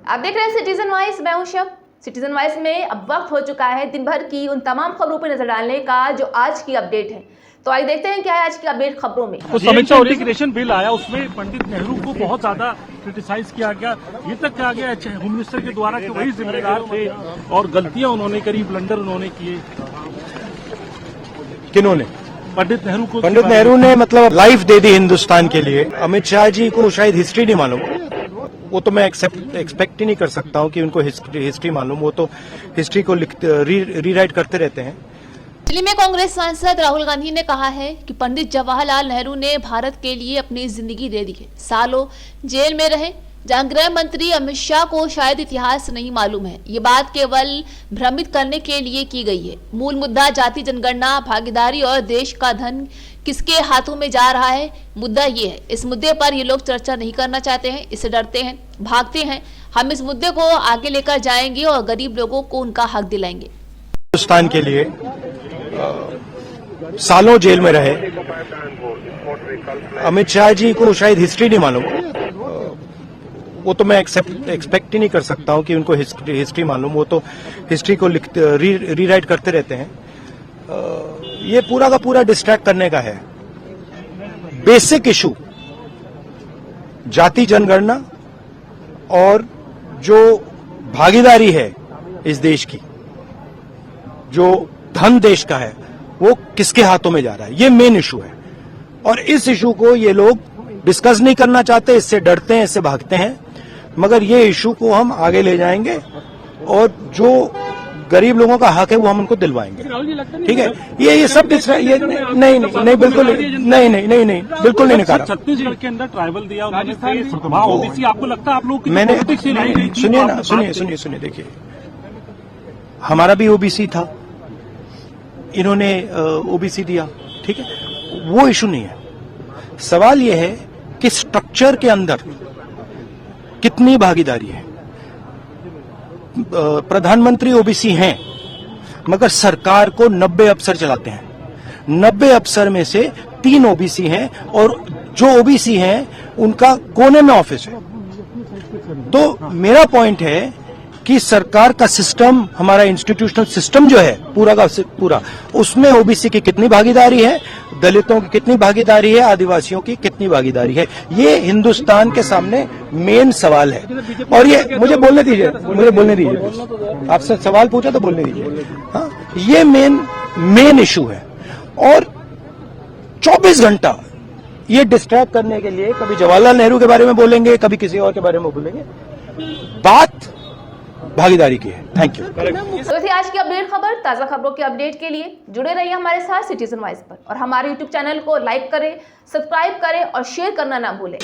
आप देख रहे हैं सिटीजन वॉइस, मैं हूं शब। सिटीजन वॉइस में अब वक्त हो चुका है दिन भर की उन तमाम खबरों पर नजर डालने का जो आज की अपडेट है। तो आइए देखते हैं क्या है आज की अपडेट खबरों में। तो समीक्षा इंटीग्रेशन बिल आया, उसमें पंडित नेहरू को बहुत ज्यादा क्रिटिसाइज किया गया। ये तक कहा गया होम मिनिस्टर के द्वारा कि वही जिम्मेदार थे और गलतियां उन्होंने करी, ब्लंडर उन्होंने किए। किन्होंने? पंडित नेहरू को। पंडित नेहरू ने मतलब लाइफ दे दी हिंदुस्तान के लिए। अमित शाह जी को शायद हिस्ट्री नहीं मालूम, वो तो मैं एक्सपेक्ट ही नहीं कर सकता हूं कि उनको हिस्ट्री मालूम। वो तो हिस्ट्री को रीराइट करते रहते हैं। दिल्ली में कांग्रेस सांसद राहुल गांधी ने कहा है कि पंडित जवाहरलाल नेहरू ने भारत के लिए अपनी जिंदगी दे दी है। सालों जेल में रहे। जहां गृह मंत्री अमित शाह को शायद इतिहास नहीं मालूम है। ये बात केवल भ्रमित करने के लिए की गई है। मूल मुद्दा जाति जनगणना, भागीदारी और देश का धन किसके हाथों में जा रहा है, मुद्दा ये है। इस मुद्दे पर ये लोग चर्चा नहीं करना चाहते हैं, इससे डरते हैं, भागते हैं। हम इस मुद्दे को आगे लेकर जाएंगे और गरीब लोगों को उनका हक दिलाएंगे। हिंदुस्तान के लिए सालों जेल में रहे। अमित शाह जी को शायद हिस्ट्री नहीं मालूम, वो तो मैं एक्सपेक्ट ही नहीं कर सकता हूं कि उनको हिस्ट्री मालूम। वो तो हिस्ट्री को रीराइट करते रहते हैं। ये पूरा का पूरा डिस्ट्रैक्ट करने का है। बेसिक इशू जाति जनगणना और जो भागीदारी है इस देश की, जो धन देश का है, वो किसके हाथों में जा रहा है, ये मेन इशू है। और इस इशू को ये लोग डिस्कस नहीं करना चाहते, इससे डरते हैं, इससे भागते हैं। मगर ये इशू को हम आगे ले जाएंगे और जो गरीब लोगों का हक है वो हम उनको दिलवाएंगे। ठीक है, ये सब ये नहीं बिल्कुल नहीं बिल्कुल नहीं निकाला। छत्तीसगढ़ के अंदर ट्राइबल दिया उन्होंने, ओबीसी आपको लगता है आप लोग मैंने सुनिए देखिए, हमारा भी ओबीसी था, इन्होंने ओबीसी दिया। ठीक है, वो इशू नहीं है। सवाल ये है कि स्ट्रक्चर के अंदर कितनी भागीदारी है। प्रधानमंत्री ओबीसी हैं, मगर सरकार को 90 अफसर चलाते हैं। 90 अफसर में से 3 ओबीसी हैं और जो ओबीसी हैं उनका कोने में ऑफिस है। तो मेरा पॉइंट है कि सरकार का सिस्टम, हमारा इंस्टीट्यूशनल सिस्टम जो है पूरा का पूरा, उसमें ओबीसी की कितनी भागीदारी है, दलितों की कितनी भागीदारी है, आदिवासियों की कितनी भागीदारी है, ये हिंदुस्तान के सामने मेन सवाल है। और ये मुझे बोलने दीजिए, आपसे सवाल पूछा तो बोलने दीजिए। हाँ, ये मेन इशू है। और 24 घंटा ये डिस्ट्रैक्ट करने के लिए कभी जवाहरलाल नेहरू के बारे में बोलेंगे, कभी किसी और के बारे में बोलेंगे। बात भागीदारी की है। Thank you. तो थी आज की अपडेट खबर। ताजा खबरों के अपडेट के लिए जुड़े रहिए हमारे साथ सिटीजन वॉइस पर और हमारे YouTube चैनल को लाइक करें, सब्सक्राइब करें और शेयर करना ना भूलें।